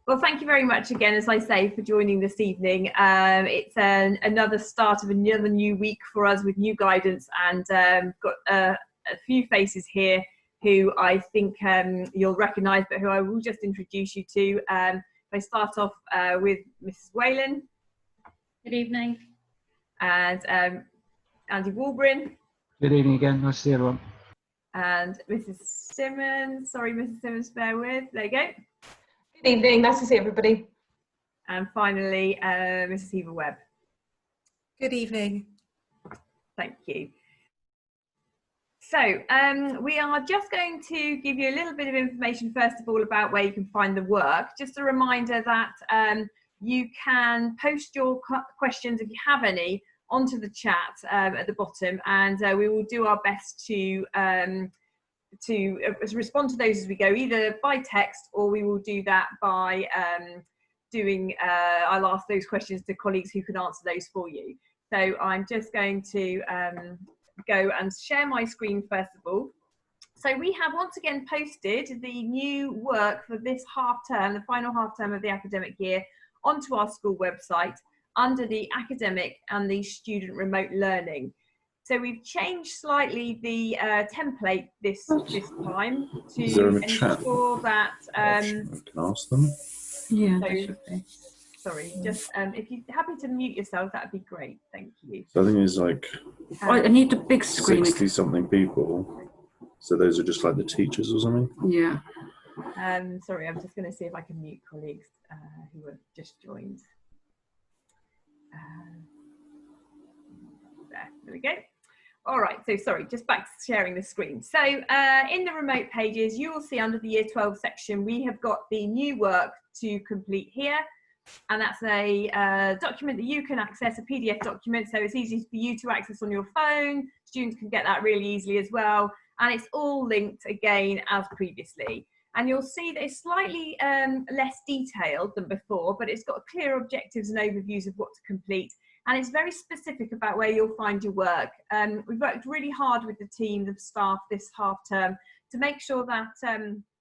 Well, thank you very much again, as I say, for joining this evening. It's another start of another new week for us with new guidance, and got a few faces here who I think you'll recognise, but who I will just introduce you to. If I start off with Mrs. Whalen. Good evening. And Andy Walbrin. Good evening again, nice to see everyone. And Mrs. Simmons, sorry Mrs. Simmons, bear with, there you go. Good evening, nice to see everybody. And finally, Mrs. Heaver Webb. Good evening. Thank you. So we are just going to give you a little bit of information, first of all, about where you can find the work. Just a reminder that you can post your questions, if you have any, onto the chat at the bottom, and we will do our best to respond to those as we go, either by text, or we will do that by I'll ask those questions to colleagues who can answer those for you. So I'm just going to go and share my screen first of all. So we have once again posted the new work for this half term, the final half term of the academic year, onto our school website under the academic and the student remote learning. So we've changed slightly the template this time to ensure that I can ask them. Yeah, so, sorry, just if you're happy to mute yourself, that'd be great. Thank you. So I think it's like I need a big screen. 60 something people. So those are just like the teachers or something? Yeah. Sorry, I'm just going to see if I can mute colleagues who have just joined. There we go. All right, so sorry, just back to sharing the screen. So in the remote pages, you will see under the Year 12 section, we have got the new work to complete here. And that's a document that you can access, a PDF document. So it's easy for you to access on your phone. Students can get that really easily as well. And it's all linked again as previously. And you'll see that it's slightly less detailed than before, but it's got clear objectives and overviews of what to complete. And it's very specific about where you'll find your work. We've worked really hard with the team, the staff this half term, to make sure that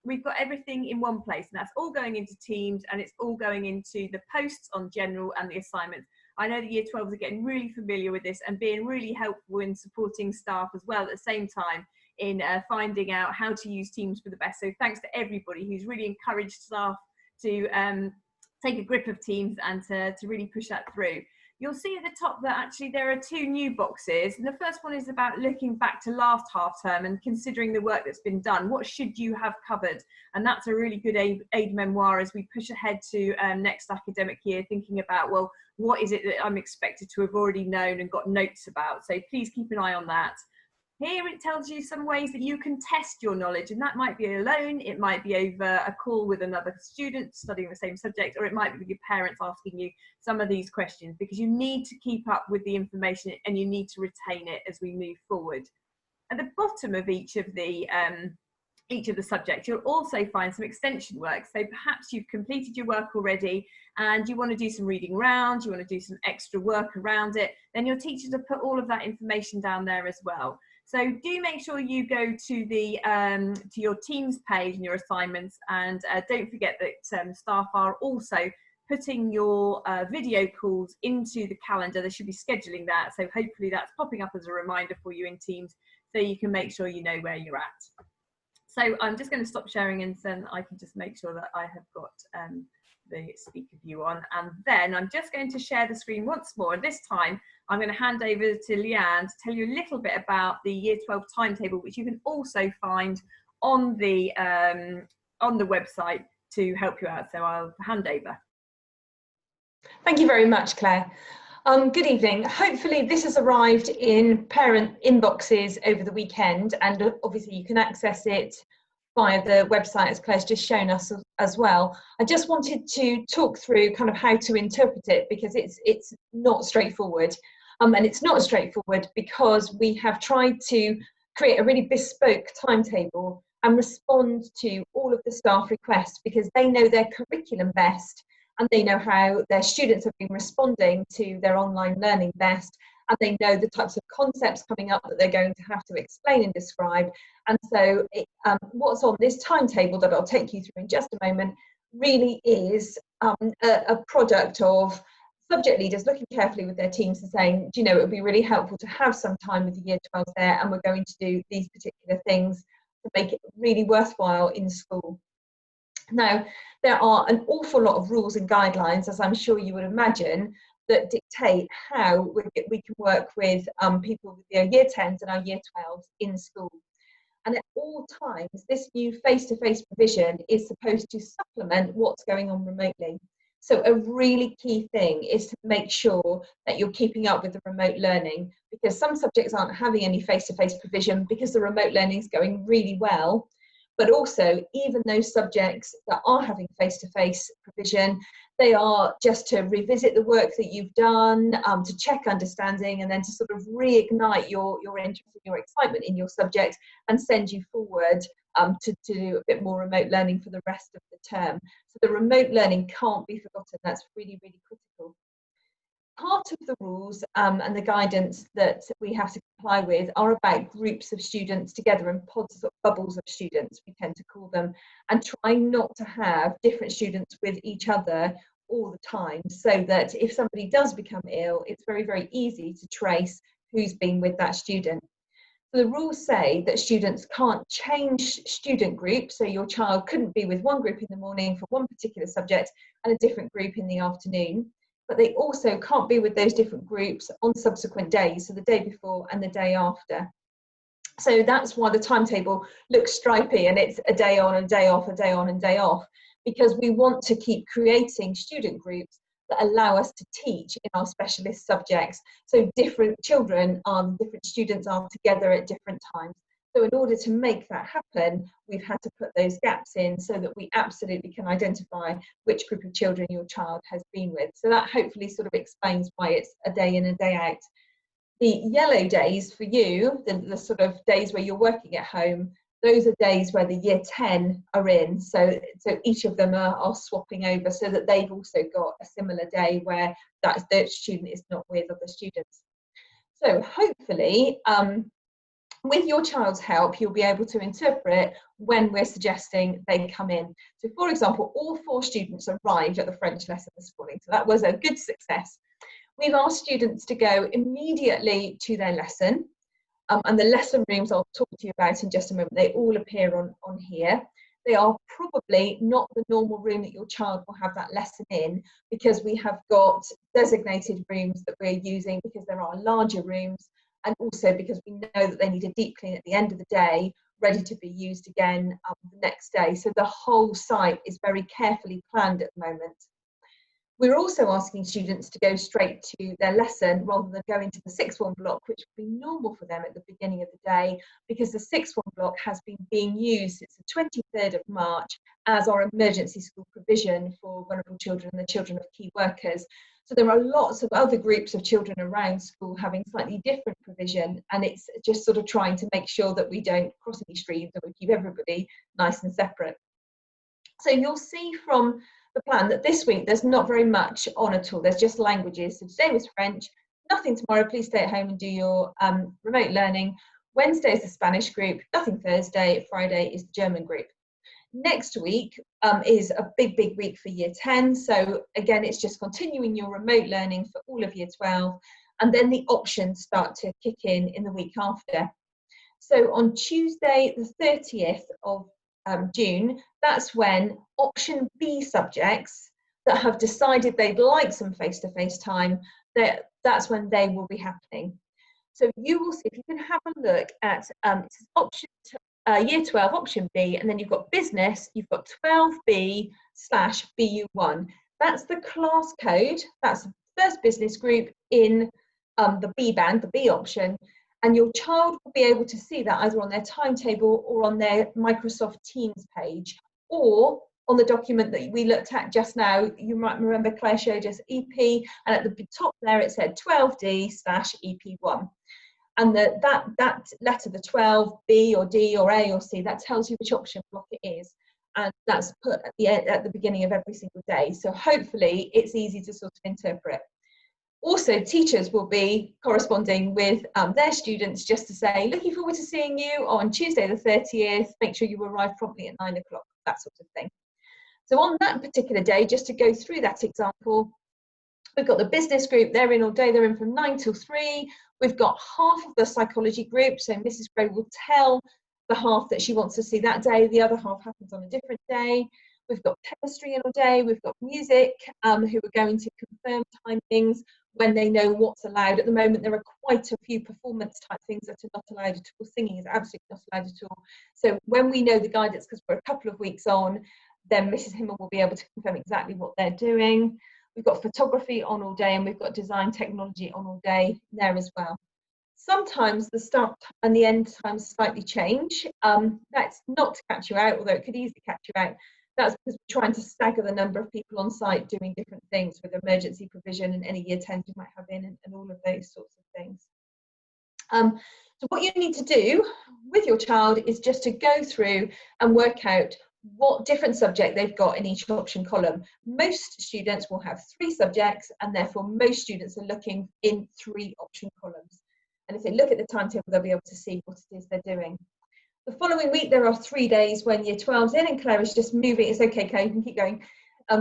we've got everything in one place, and that's all going into Teams, and it's all going into the posts on general and the assignments. I know the Year 12s are getting really familiar with this and being really helpful in supporting staff as well at the same time in finding out how to use Teams for the best. So thanks to everybody who's really encouraged staff to take a grip of Teams and to really push that through. You'll see at the top that actually there are two new boxes. And the first one is about looking back to last half term and considering the work that's been done. What should you have covered? And that's a really good aid memoir as we push ahead to next academic year, thinking about, well, what is it that I'm expected to have already known and got notes about? So please keep an eye on that. Here it tells you some ways that you can test your knowledge, and that might be alone, it might be over a call with another student studying the same subject, or it might be with your parents asking you some of these questions, because you need to keep up with the information and you need to retain it as we move forward. At the bottom of each of the subjects, you'll also find some extension work. So perhaps you've completed your work already and you want to do some reading around, you want to do some extra work around it, then your teachers will put all of that information down there as well. So do make sure you go to the to your Teams page and your assignments, and don't forget that staff are also putting your video calls into the calendar. They should be scheduling that, so hopefully that's popping up as a reminder for you in Teams, so you can make sure you know where you're at. So I'm just going to stop sharing, and then I can just make sure that I have got the speaker view on, and then I'm just going to share the screen once more, and this time I'm going to hand over to Leanne to tell you a little bit about the Year 12 timetable, which you can also find on the website to help you out. So I'll hand over. Thank you very much, Claire. Good evening. Hopefully this has arrived in parent inboxes over the weekend, and obviously you can access it via the website as Claire's just shown us as well. I just wanted to talk through kind of how to interpret it, because it's not straightforward. And it's not straightforward because we have tried to create a really bespoke timetable and respond to all of the staff requests, because they know their curriculum best and they know how their students have been responding to their online learning best, and they know the types of concepts coming up that they're going to have to explain and describe. And so what's on this timetable that I'll take you through in just a moment really is a product of subject leaders looking carefully with their teams and saying, do you know, it would be really helpful to have some time with the year 12s there, and we're going to do these particular things to make it really worthwhile in school. Now, there are an awful lot of rules and guidelines, as I'm sure you would imagine, that dictate how we can work with people with their year 10s and our year 12s in school. And at all times, this new face-to-face provision is supposed to supplement what's going on remotely. So a really key thing is to make sure that you're keeping up with the remote learning, because some subjects aren't having any face-to-face provision because the remote learning is going really well. But also, even those subjects that are having face-to-face provision, they are just to revisit the work that you've done, to check understanding, and then to sort of reignite your interest and your excitement in your subject and send you forward to do a bit more remote learning for the rest of the term. So the remote learning can't be forgotten. That's really, really critical. Part of the rules and the guidance that we have to comply with are about groups of students together in pods, or bubbles of students, we tend to call them, and trying not to have different students with each other all the time, so that if somebody does become ill, it's very, very easy to trace who's been with that student. So the rules say that students can't change student groups, so your child couldn't be with one group in the morning for one particular subject and a different group in the afternoon. But they also can't be with those different groups on subsequent days, so the day before and the day after. So that's why the timetable looks stripy, and it's a day on, a day off, a day on and day off, because we want to keep creating student groups that allow us to teach in our specialist subjects. So different children, different students are together at different times. So in order to make that happen, we've had to put those gaps in so that we absolutely can identify which group of children your child has been with. So that hopefully sort of explains why it's a day in and day out. The yellow days for you, the sort of days where you're working at home, those are days where the year 10 are in. So each of them are swapping over so that they've also got a similar day where that student is not with other students. So hopefully, with your child's help, you'll be able to interpret when we're suggesting they come in. So for example, all 4 students arrived at the French lesson this morning. So that was a good success. We've asked students to go immediately to their lesson. And the lesson rooms I'll talk to you about in just a moment. They all appear on here. They are probably not the normal room that your child will have that lesson in, because we have got designated rooms that we're using because there are larger rooms, and also because we know that they need a deep clean at the end of the day, ready to be used again the next day. So the whole site is very carefully planned at the moment. We're also asking students to go straight to their lesson rather than go into the 6-1 block, which would be normal for them at the beginning of the day, because the 6-1 block has been being used since the 23rd of March as our emergency school provision for vulnerable children and the children of key workers. So there are lots of other groups of children around school having slightly different provision, and it's just sort of trying to make sure that we don't cross any streams and we keep everybody nice and separate. So you'll see from the plan that this week there's not very much on at all. There's just languages. So today was French, nothing tomorrow, please stay at home and do your remote learning. Wednesday is the Spanish group, nothing Thursday, Friday is the German group. Next week is a big week for year 10. So again, it's just continuing your remote learning for all of year 12. And then the options start to kick in the week after. So on Tuesday, the 30th of June, that's when option B subjects that have decided they'd like some face-to-face time, that's when they will be happening. So you will see, if you can have a look at option year 12, option B, and then you've got business, you've got 12B/BU1. That's the class code, that's the first business group in the B band, the B option. And your child will be able to see that either on their timetable or on their Microsoft Teams page, or on the document that we looked at just now. You might remember Claire showed us EP, and at the top there it said 12D/EP1. And that letter, the 12B or D or A or C, that tells you which option block it is. And that's put at the beginning of every single day. So hopefully it's easy to sort of interpret. Also, teachers will be corresponding with their students just to say, looking forward to seeing you on Tuesday the 30th, make sure you arrive promptly at 9 o'clock, that sort of thing. So on that particular day, just to go through that example, we've got the business group, they're in all day, they're in from 9 till 3. We've got half of the psychology group, so Mrs. Gray will tell the half that she wants to see that day, the other half happens on a different day. We've got chemistry in all day, we've got music, who are going to confirm timings when they know what's allowed. At the moment, there are quite a few performance type things that are not allowed at all. Singing is absolutely not allowed at all. So when we know the guidance, because we're a couple of weeks on, then Mrs. Himmel will be able to confirm exactly what they're doing. We've got photography on all day, and we've got design technology on all day there as well. Sometimes the start and the end times slightly change. That's not to catch you out, although it could easily catch you out. That's because we're trying to stagger the number of people on site doing different things with emergency provision and any year 10s you might have in, and all of those sorts of things. So what you need to do with your child is just to go through and work out what different subject they've got in each option column. Most students will have 3 subjects, and therefore most students are looking in 3 option columns. And if they look at the timetable, they'll be able to see what it is they're doing. The following week, there are 3 days when year 12's in, and Claire is just moving. It's okay, Claire, you can keep going.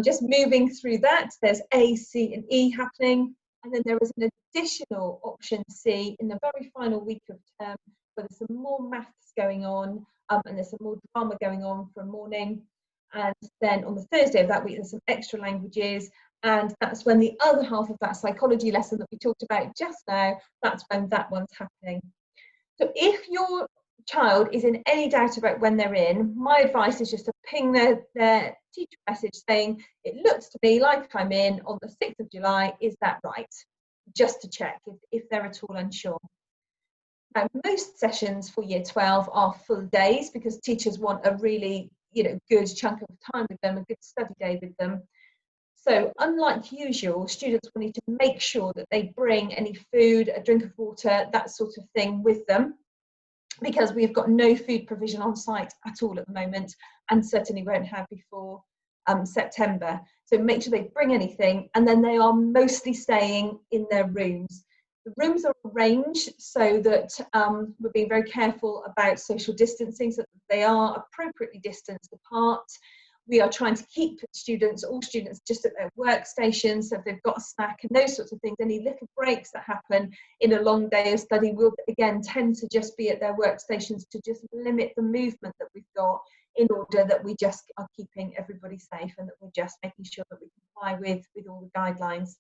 Just moving through that. There's A, C, and E happening. And then there is an additional option C in the very final week of term, where there's some more maths going on, and there's some more drama going on for a morning. And then on the Thursday of that week, there's some extra languages. And that's when the other half of that psychology lesson that we talked about just now, that's when that one's happening. So if your child is in any doubt about when they're in, my advice is just to ping their teacher message saying, it looks to me like I'm in on the 6th of July, is that right? Just to check if they're at all unsure. Now, most sessions for year 12 are full days because teachers want a really good chunk of time with them, a good study day with them. So unlike usual, students will need to make sure that they bring any food, a drink of water, that sort of thing with them, because we've got no food provision on site at all at the moment, and certainly won't have before September. So make sure they bring anything, and then they are mostly staying in their rooms. The rooms are arranged so that we're being very careful about social distancing, so that they are appropriately distanced apart. We are trying to keep all students just at their workstations, so if they've got a snack and those sorts of things, any little breaks that happen in a long day of study will again tend to just be at their workstations, to just limit the movement that we've got, in order that we just are keeping everybody safe and that we're just making sure that we comply with all the guidelines.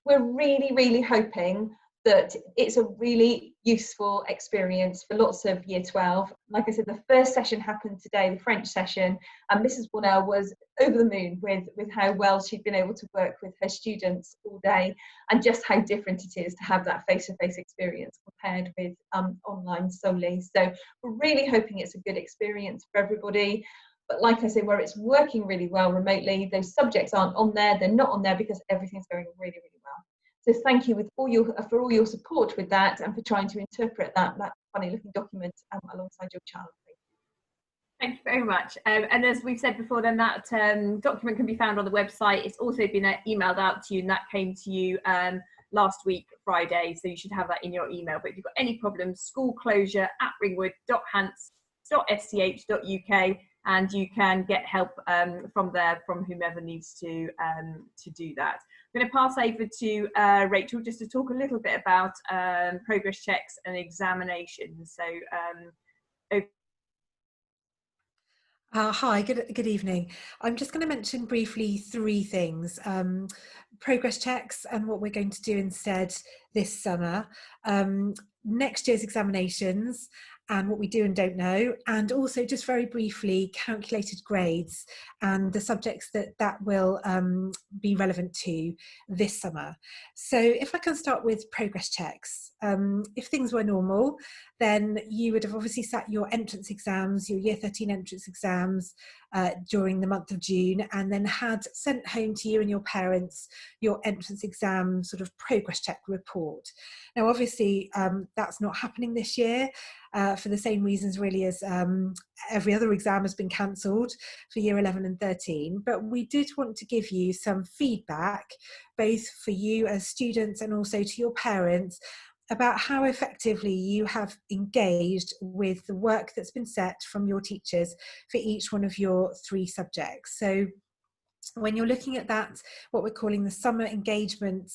We're really, really hoping that it's a really useful experience for lots of year 12. Like I said, the first session happened today, the French session, and Mrs. Warnell was over the moon with how well she'd been able to work with her students all day, and just how different it is to have that face-to-face experience compared with online solely. So we're really hoping it's a good experience for everybody. But like I say, where it's working really well remotely, those subjects aren't on there, they're not on there because everything's going really, really well. So thank you for all your support with that, and for trying to interpret that funny looking document alongside your child. Thank you very much. And as we've said before, then that document can be found on the website. It's also been emailed out to you, and that came to you last week, Friday, so you should have that in your email. But if you've got any problems, schoolclosure@ringwood.hants.sch.uk, and you can get help from there, from whomever needs to do that. I'm going to pass over to Rachel just to talk a little bit about progress checks and examinations. So Hi, good evening. I'm just going to mention briefly 3 things. Progress checks and what we're going to do instead this summer. Next year's examinations and what we do and don't know, and also just very briefly calculated grades and the subjects that will be relevant to this summer. So if I can start with progress checks. If things were normal, then you would have obviously sat your entrance exams, your year 13 entrance exams during the month of June, and then had sent home to you and your parents your entrance exam sort of progress check report. Now obviously that's not happening this year for the same reasons really as every other exam has been cancelled for year 11 and 13, but we did want to give you some feedback, both for you as students and also to your parents, about how effectively you have engaged with the work that's been set from your teachers for each one of your 3 subjects. So when you're looking at that, what we're calling the summer engagement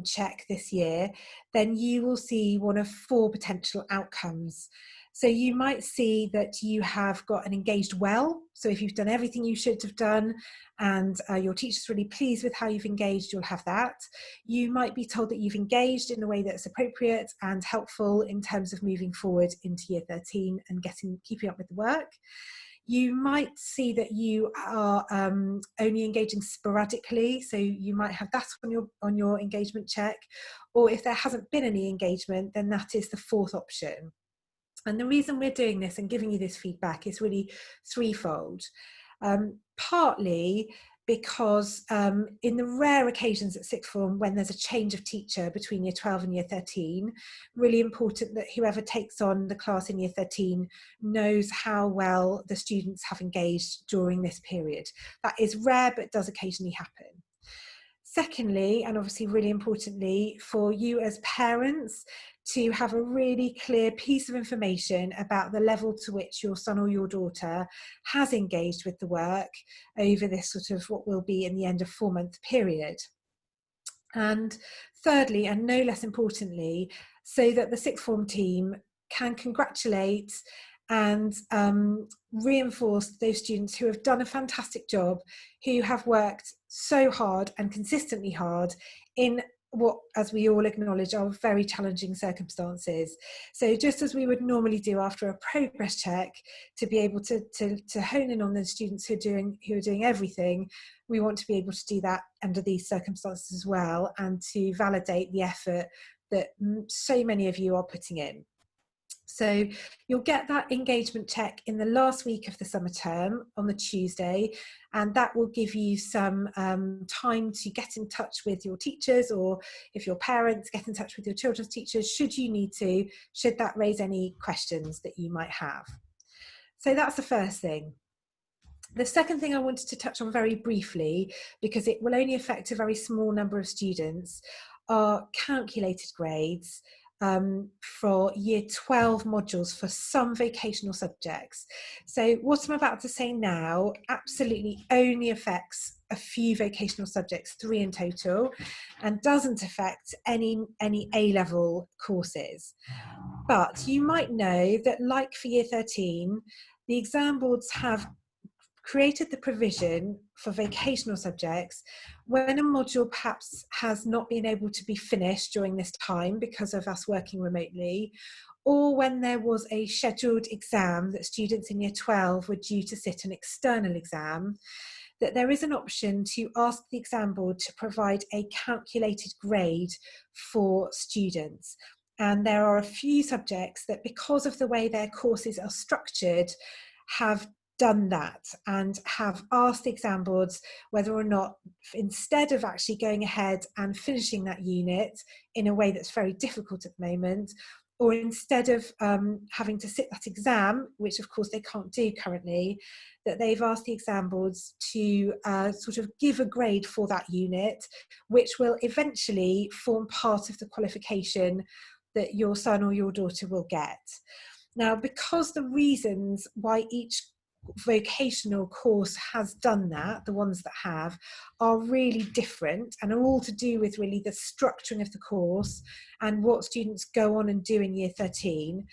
check this year, then you will see one of 4 potential outcomes. So you might see that you have got an engaged well. So if you've done everything you should have done and your teacher's really pleased with how you've engaged, you'll have that. You might be told that you've engaged in a way that's appropriate and helpful in terms of moving forward into year 13 and keeping up with the work. You might see that you are only engaging sporadically, so you might have that on your engagement check, or if there hasn't been any engagement, then that is the 4th option. And the reason we're doing this and giving you this feedback is really threefold. Partly because in the rare occasions at sixth form when there's a change of teacher between year 12 and year 13, really important that whoever takes on the class in year 13 knows how well the students have engaged during this period. That is rare, but does occasionally happen. Secondly, and obviously really importantly, for you as parents to have a really clear piece of information about the level to which your son or your daughter has engaged with the work over this sort of what will be in the end of 4-month period. And thirdly, and no less importantly, so that the sixth form team can congratulate and reinforce those students who have done a fantastic job, who have worked so hard and consistently hard in what, as we all acknowledge, are very challenging circumstances. So just as we would normally do after a progress check, to be able to hone in on the students who are doing everything, we want to be able to do that under these circumstances as well, and to validate the effort that so many of you are putting in. So you'll get that engagement check in the last week of the summer term on the Tuesday, and that will give you some time to get in touch with your teachers, or if you're parents, get in touch with your children's teachers should you need to, should that raise any questions that you might have. So that's the first thing. The second thing I wanted to touch on very briefly, because it will only affect a very small number of students, are calculated grades for year 12 modules for some vocational subjects. So what I'm about to say now absolutely only affects a few vocational subjects, 3 in total, and doesn't affect any A-level courses. But you might know that, like for year 13, the exam boards have created the provision for vocational subjects when a module perhaps has not been able to be finished during this time because of us working remotely, or when there was a scheduled exam that students in year 12 were due to sit an external exam, that there is an option to ask the exam board to provide a calculated grade for students. And there are a few subjects that, because of the way their courses are structured, have done that and have asked the exam boards whether or not, instead of actually going ahead and finishing that unit in a way that's very difficult at the moment, or instead of having to sit that exam, which of course they can't do currently, that they've asked the exam boards to sort of give a grade for that unit, which will eventually form part of the qualification that your son or your daughter will get. Now, because the reasons why each vocational course has done that, the ones that have, are really different and are all to do with really the structuring of the course and what students go on and do in year 13.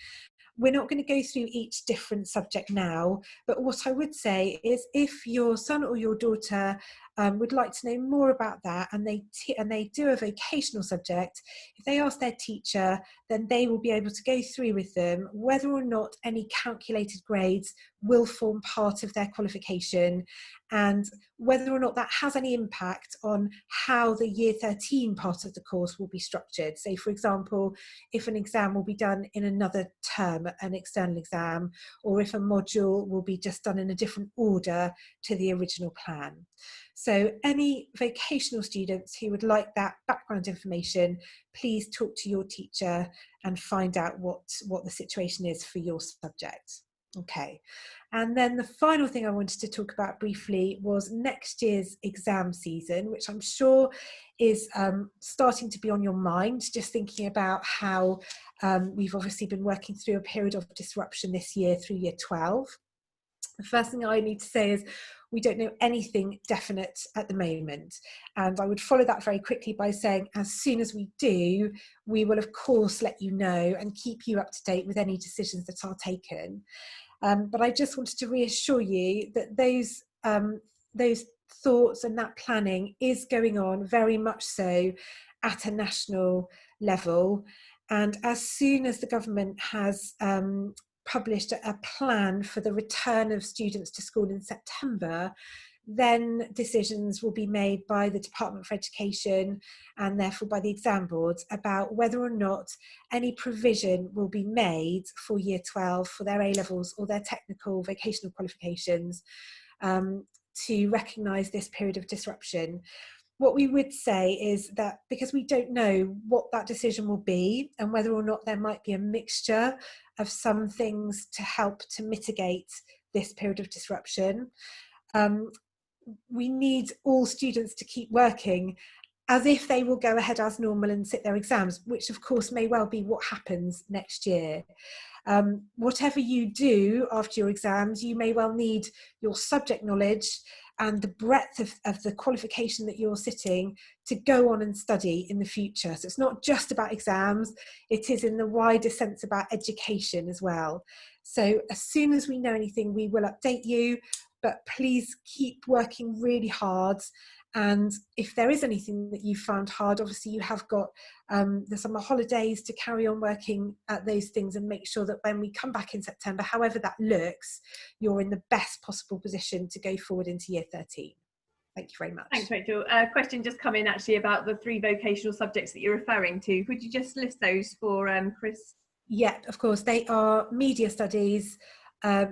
We're not going to go through each different subject now, but what I would say is, if your son or your daughter would like to know more about that, and they do a vocational subject, if they ask their teacher, then they will be able to go through with them whether or not any calculated grades will form part of their qualification, and whether or not that has any impact on how the year 13 part of the course will be structured. So, for example, if an exam will be done in another term, an external exam, or if a module will be just done in a different order to the original plan. So any vocational students who would like that background information, please talk to your teacher and find out what the situation is for your subject. Okay, and then the final thing I wanted to talk about briefly was next year's exam season, which I'm sure is starting to be on your mind, just thinking about how we've obviously been working through a period of disruption this year through year 12. The first thing I need to say is We don't know anything definite at the moment. And I would follow that very quickly by saying, as soon as we do, we will of course let you know and keep you up to date with any decisions that are taken. But I just wanted to reassure you that those thoughts and that planning is going on very much so at a national level. And as soon as the government has published a plan for the return of students to school in September, then decisions will be made by the Department for Education and therefore by the exam boards about whether or not any provision will be made for Year 12 for their A-levels or their technical vocational qualifications to recognise this period of disruption. What we would say is that because we don't know what that decision will be and whether or not there might be a mixture of some things to help to mitigate this period of disruption, we need all students to keep working as if they will go ahead as normal and sit their exams, which of course may well be what happens next year. Whatever you do after your exams, you may well need your subject knowledge and the breadth of the qualification that you're sitting to go on and study in the future. So it's not just about exams, it is in the wider sense about education as well. So as soon as we know anything, we will update you, but please keep working really hard. And if there is anything that you found hard, obviously you have got the summer holidays to carry on working at those things and make sure that when we come back in September, however that looks, you're in the best possible position to go forward into Year 13. Thank you very much. Thanks, Rachel. A question just come in actually about the 3 vocational subjects that you're referring to. Would you just list those for Chris? Yeah, of course. They are media studies,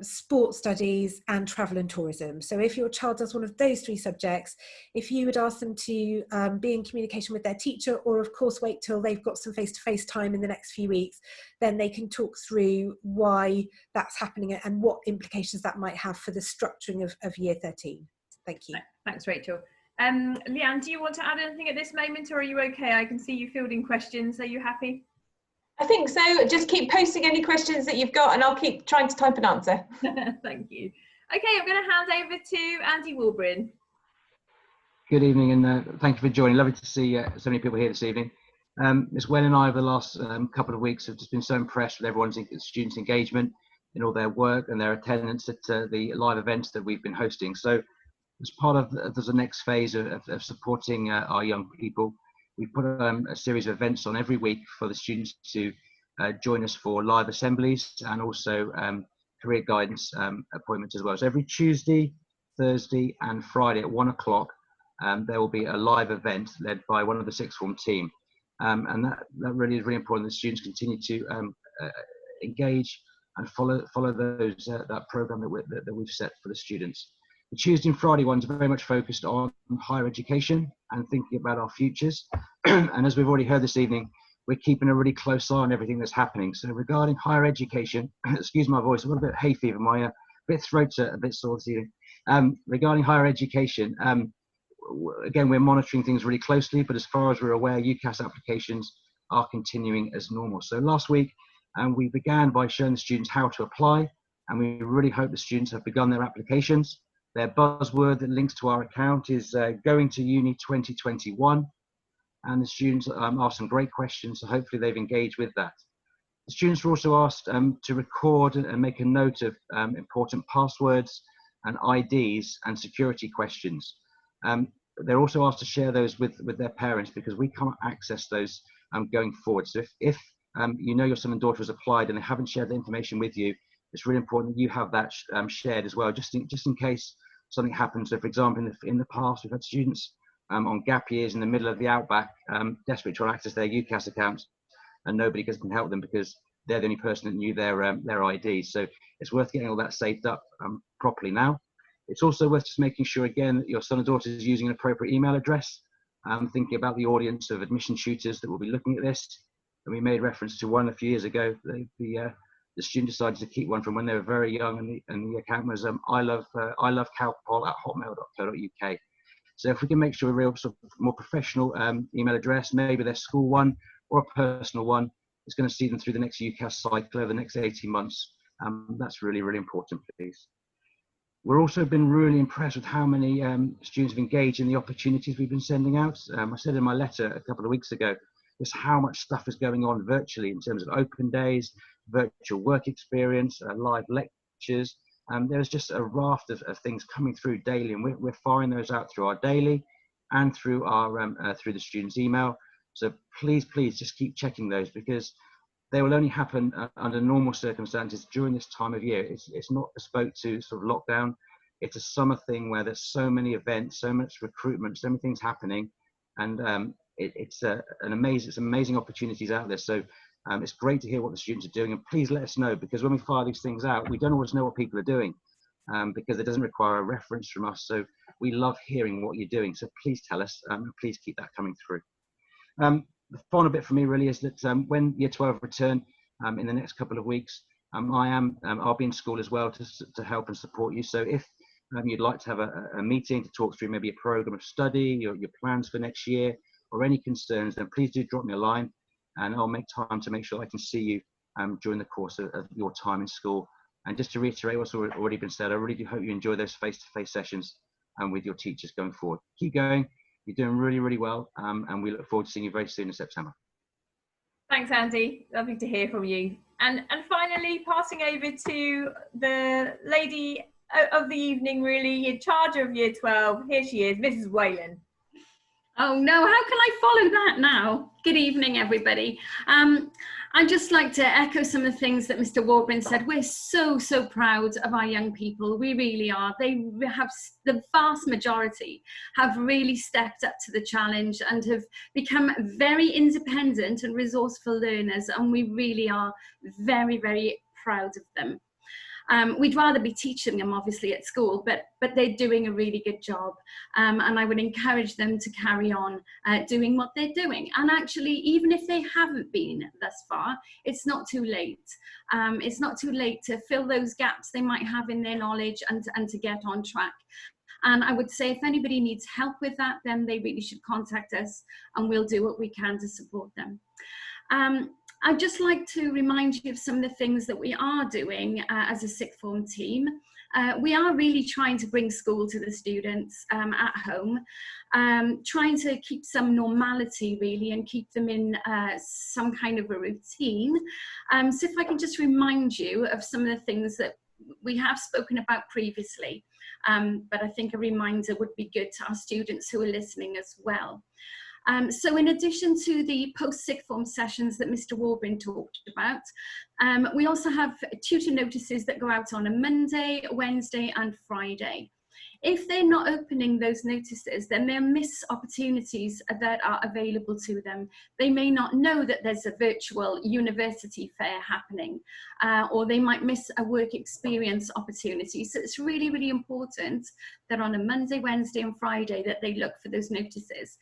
sports studies and travel and tourism. So if your child does one of those 3 subjects, if you would ask them to be in communication with their teacher, or of course wait till they've got some face-to-face time in the next few weeks, then they can talk through why that's happening and what implications that might have for the structuring of Year 13. Thank you. Thanks, Rachel. Leanne, do you want to add anything at this moment, or are you okay? I can see you fielding questions. Are you happy? I think so. Just keep posting any questions that you've got and I'll keep trying to type an answer. Thank you. Okay, I'm going to hand over to Andy Walbrin. Good evening, and thank you for joining. Lovely to see so many people here this evening. Ms. Wen and I, over the last couple of weeks, have just been so impressed with everyone's students' engagement in all their work and their attendance at the live events that we've been hosting. So, as part of the next phase of supporting our young people, we put a series of events on every week for the students to join us for live assemblies and also career guidance appointments as well. So every Tuesday, Thursday and Friday at 1 o'clock, there will be a live event led by one of the sixth form team. And that really is really important that students continue to engage and follow those that program that we've set for the students. The Tuesday and Friday ones are very much focused on higher education and thinking about our futures. And as we've already heard this evening, we're keeping a really close eye on everything that's happening. So regarding higher education, excuse my voice, I've got a bit of hay fever, my throat's a bit sore this evening. Regarding higher education, again, we're monitoring things really closely, but as far as we're aware, UCAS applications are continuing as normal. So last week, we began by showing the students how to apply, and we really hope the students have begun their applications. Their buzzword that links to our account is going to uni 2021. And the students asked some great questions, so hopefully they've engaged with that. The students were also asked to record and make a note of important passwords and IDs and security questions. They're also asked to share those with their parents because we can't access those going forward. So if you know your son and daughter has applied and they haven't shared the information with you, it's really important that you have that shared as well, just in case something happens. So for example, in the past, we've had students on gap years in the middle of the outback, desperately trying to access their UCAS accounts, and nobody can help them because they're the only person that knew their IDs. So it's worth getting all that saved up properly now. It's also worth just making sure again that your son or daughter is using an appropriate email address. Thinking about the audience of admission tutors that will be looking at this, and we made reference to one a few years ago. The student decided to keep one from when they were very young, and the account was I love calpol@hotmail.co.uk. So if we can make sure a real sort of more professional email address, maybe their school one or a personal one, it's going to see them through the next UCAS cycle over the next 18 months. That's really, really important, please. We've also been really impressed with how many students have engaged in the opportunities we've been sending out. I said in my letter a couple of weeks ago, just how much stuff is going on virtually in terms of open days, virtual work experience, live lectures. There's just a raft of things coming through daily, and we're firing those out through our daily and through our through the students' email. So please just keep checking those, because they will only happen under normal circumstances during this time of year. It's not bespoke to sort of lockdown. It's a summer thing where there's so many events, so much recruitment, so many things happening, and it's amazing opportunities out there. So it's great to hear what the students are doing, and please let us know, because when we fire these things out, we don't always know what people are doing, because it doesn't require a reference from us. So we love hearing what you're doing. So please tell us, please keep that coming through. The final bit for me really is that when Year 12 return in the next couple of weeks, I'll be in school as well to help and support you. So if you'd like to have a meeting to talk through maybe a program of study, your plans for next year, or any concerns, then please do drop me a line, and I'll make time to make sure I can see you during the course of your time in school. And just to reiterate what's already been said, I really do hope you enjoy those face-to-face sessions with your teachers going forward. Keep going. You're doing really, really well, and we look forward to seeing you very soon in September. Thanks, Andy. Lovely to hear from you. And finally, passing over to the lady of the evening, really, in charge of Year 12. Here she is, Mrs. Whalen. Oh no, how can I follow that now? Good evening, everybody. I'd just like to echo some of the things that Mr. Warburton said. We're so proud of our young people. We really are. They have, the vast majority have really stepped up to the challenge and have become very independent and resourceful learners, and we really are very proud of them. We'd rather be teaching them obviously at school, but they're doing a really good job, and I would encourage them to carry on doing what they're doing. And actually, even if they haven't been thus far, it's not too late. It's not too late to fill those gaps they might have in their knowledge and to get on track. And I would say if anybody needs help with that, then they really should contact us, and we'll do what we can to support them. I'd just like to remind you of some of the things that we are doing as a sixth form team. We are really trying to bring school to the students at home, trying to keep some normality really and keep them in some kind of a routine. So if I can just remind you of some of the things that we have spoken about previously, but I think a reminder would be good to our students who are listening as well. So in addition to the post-sixth form sessions that Mr. Warburton talked about, we also have tutor notices that go out on a Monday, Wednesday and Friday. If they're not opening those notices, then they'll miss opportunities that are available to them. They may not know that there's a virtual university fair happening, or they might miss a work experience opportunity. So it's really important that on a Monday, Wednesday and Friday that they look for those notices.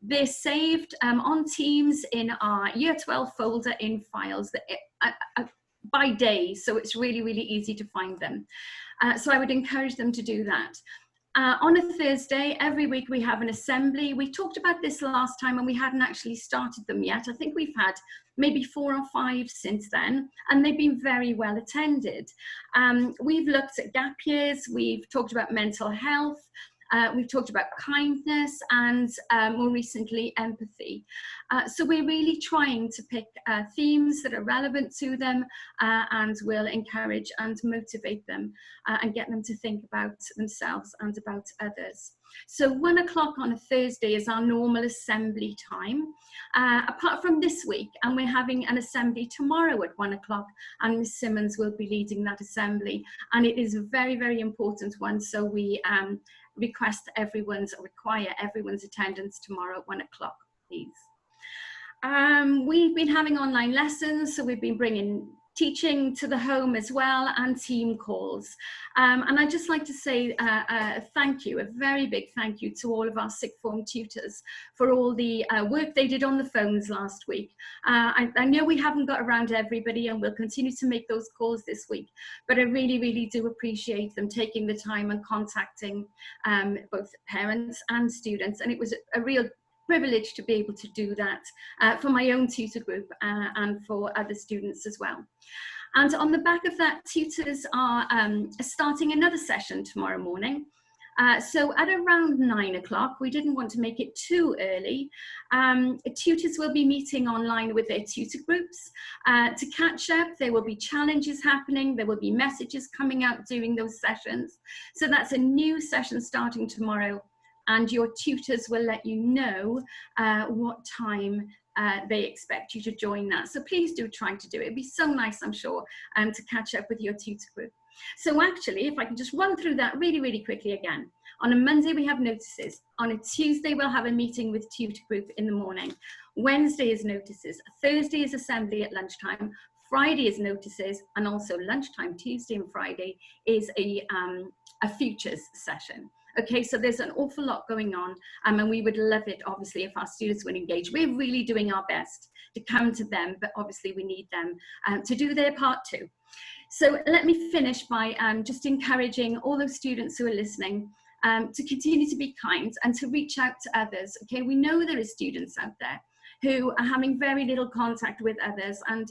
They're saved on Teams in our Year 12 folder in files that, by day, so it's really easy to find them. So I would encourage them to do that. On a Thursday, every week we have an assembly. We talked about this last time and we hadn't actually started them yet. I think we've had maybe 4 or 5 since then, and they've been very well attended. We've looked at gap years, we've talked about mental health, we've talked about kindness and more recently empathy. So we're really trying to pick themes that are relevant to them and will encourage and motivate them and get them to think about themselves and about others. So 1 o'clock on a Thursday is our normal assembly time, apart from this week, and we're having an assembly tomorrow at 1 o'clock, and Miss Simmons will be leading that assembly, and it is a very important one, so we require everyone's attendance tomorrow at 1 o'clock, please. We've been having online lessons, so we've been bringing teaching to the home as well, and team calls. And I'd just like to say thank you, a very big thank you to all of our sixth form tutors for all the work they did on the phones last week. I know we haven't got around to everybody and we'll continue to make those calls this week, but I really do appreciate them taking the time and contacting both parents and students, and it was a real privilege to be able to do that for my own tutor group and for other students as well. And on the back of that, tutors are starting another session tomorrow morning. So at around 9 o'clock, we didn't want to make it too early. Tutors will be meeting online with their tutor groups to catch up. There will be challenges happening. There will be messages coming out during those sessions. So that's a new session starting tomorrow, and your tutors will let you know what time they expect you to join that. So please do try to do it. It'd be so nice, I'm sure, to catch up with your tutor group. So actually, if I can just run through that really, really quickly again. On a Monday, we have notices. On a Tuesday, we'll have a meeting with tutor group in the morning. Wednesday is notices. Thursday is assembly at lunchtime. Friday is notices, and also lunchtime, Tuesday and Friday, is a futures session. Okay, so there's an awful lot going on, and we would love it, obviously, if our students would engage. We're really doing our best to come to them, but obviously we need them to do their part too. So let me finish by just encouraging all those students who are listening to continue to be kind and to reach out to others. Okay, we know there are students out there who are having very little contact with others, and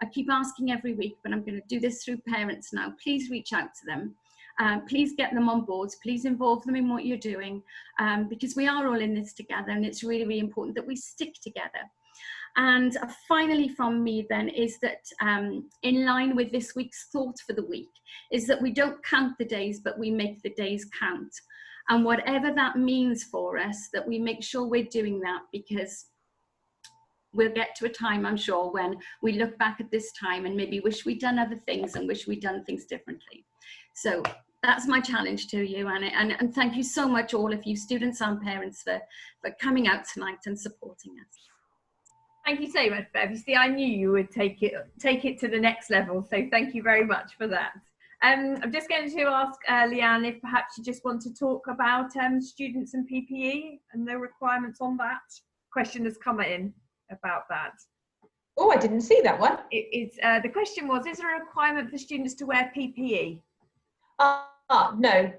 I keep asking every week, but I'm going to do this through parents now. Please reach out to them. Please get them on board. Please involve them in what you're doing, because we are all in this together, and it's really, really important that we stick together. And finally from me then is that in line with this week's thought for the week is that we don't count the days, but we make the days count. And whatever that means for us, that we make sure we're doing that, because we'll get to a time, I'm sure, when we look back at this time and maybe wish we'd done other things and wish we'd done things differently. So that's my challenge to you, and thank you so much, all of you students and parents, for coming out tonight and supporting us. Thank you so much, Bev. You see, I knew you would take it to the next level, so thank you very much for that. I'm just going to ask Leanne if perhaps you just want to talk about students and PPE and the requirements on that. Question has come in about that. Oh, I didn't see that one. The question was, is there a requirement for students to wear PPE? No.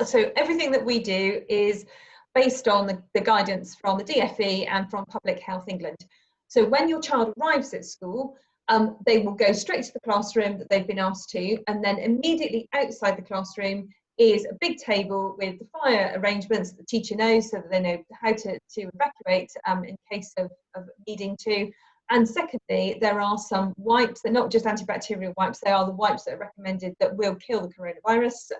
So everything that we do is based on the guidance from the DFE and from Public Health England. So when your child arrives at school, they will go straight to the classroom that they've been asked to, and then immediately outside the classroom is a big table with the fire arrangements that the teacher knows, so that they know how to evacuate in case of needing to. And secondly, there are some wipes. They're not just antibacterial wipes, they are the wipes that are recommended that will kill the coronavirus,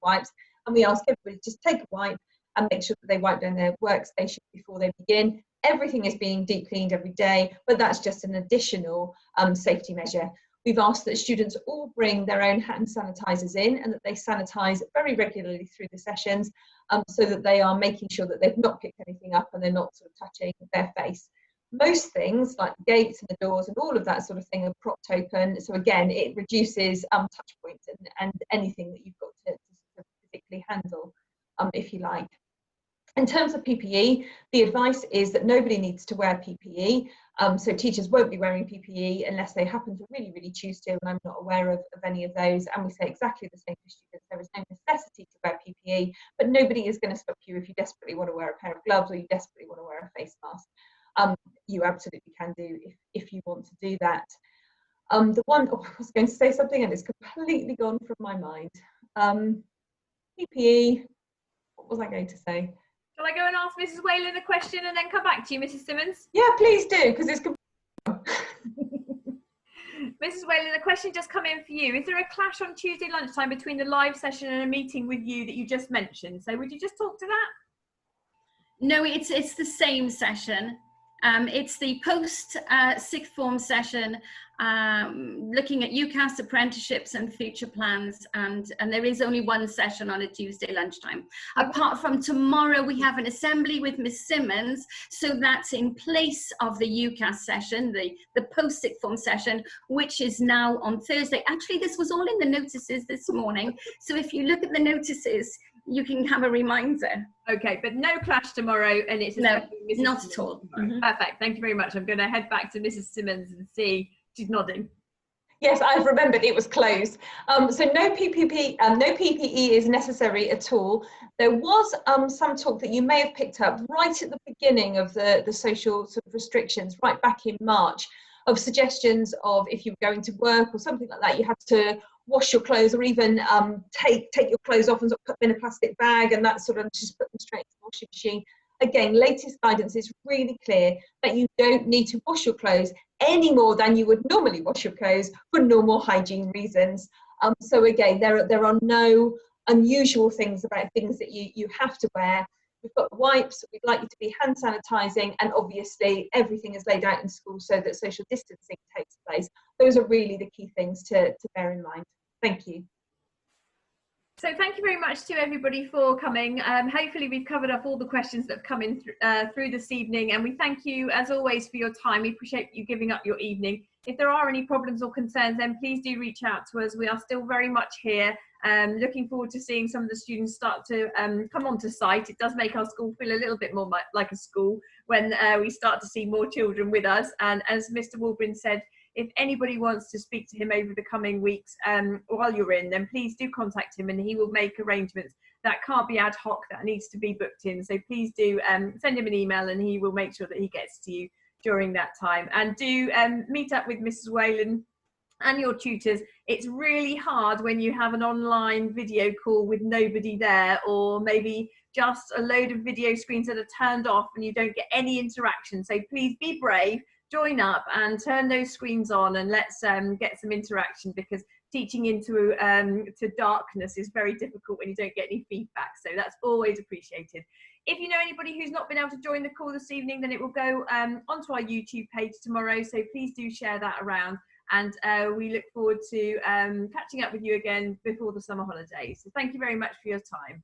wipes. And we ask everybody to just take a wipe and make sure that they wipe down their workstation before they begin. Everything is being deep cleaned every day, but that's just an additional safety measure. We've asked that students all bring their own hand sanitizers in, and that they sanitize very regularly through the sessions, so that they are making sure that they've not picked anything up and they're not sort of touching their face. Most things like the gates and the doors and all of that sort of thing are propped open. So again, it reduces touch points and anything that you've got to physically handle, if you like. In terms of PPE, the advice is that nobody needs to wear PPE. So teachers won't be wearing PPE unless they happen to really, really choose to, and I'm not aware of any of those. And we say exactly the same for students. There is no necessity to wear PPE, but nobody is going to stop you if you desperately want to wear a pair of gloves or you desperately want to wear a face mask. You absolutely can do if you want to do that. I was going to say something and it's completely gone from my mind. PPE, what was I going to say? Shall I go and ask Mrs. Whalen a question and then come back to you, Mrs. Simmons? Yeah, please do, because it's Mrs. Whalen, a question just come in for you. Is there a clash on Tuesday lunchtime between the live session and a meeting with you that you just mentioned? So would you just talk to that? No, it's the same session. It's the post sixth form session, looking at UCAS apprenticeships and future plans, and there is only one session on a Tuesday lunchtime. Apart from tomorrow, we have an assembly with Miss Simmons, so that's in place of the UCAS session, the post sixth form session, which is now on Thursday. Actually, this was all in the notices this morning, so if you look at the notices, you can have a reminder. Okay, but no clash tomorrow, and it's no, not at all. Mm-hmm. Perfect. Thank you very much. I'm going to head back to Mrs. Simmons and see. She's nodding. Yes, I've remembered it was closed. So no PPE is necessary at all. There was some talk that you may have picked up right at the beginning of the social sort of restrictions, right back in March, of suggestions of if you were going to work or something like that, you had to wash your clothes, or even take your clothes off and sort of put them in a plastic bag and that sort of, just put them straight into the washing machine. Again, latest guidance is really clear that you don't need to wash your clothes any more than you would normally wash your clothes for normal hygiene reasons. So again, there are no unusual things about things that you have to wear. We've got wipes, we'd like you to be hand sanitising, and obviously everything is laid out in school so that social distancing takes place. Those are really the key things to bear in mind. Thank you. So thank you very much to everybody for coming. Hopefully we've covered up all the questions that have come in through this evening, and we thank you as always for your time. We appreciate you giving up your evening. If there are any problems or concerns, then please do reach out to us. We are still very much here. Looking forward to seeing some of the students start to come onto site. It does make our school feel a little bit more like a school when we start to see more children with us. And as Mr. Walgren said, if anybody wants to speak to him over the coming weeks while you're in, then please do contact him and he will make arrangements. That can't be ad hoc, that needs to be booked in. So please do send him an email and he will make sure that he gets to you during that time. And do meet up with Mrs. Whalen and your tutors. It's really hard when you have an online video call with nobody there, or maybe just a load of video screens that are turned off and you don't get any interaction. So please be brave. Join up and turn those screens on and let's get some interaction, because teaching into to darkness is very difficult when you don't get any feedback. So that's always appreciated. If you know anybody who's not been able to join the call this evening, then it will go onto our YouTube page tomorrow. So please do share that around. And we look forward to catching up with you again before the summer holidays. So thank you very much for your time.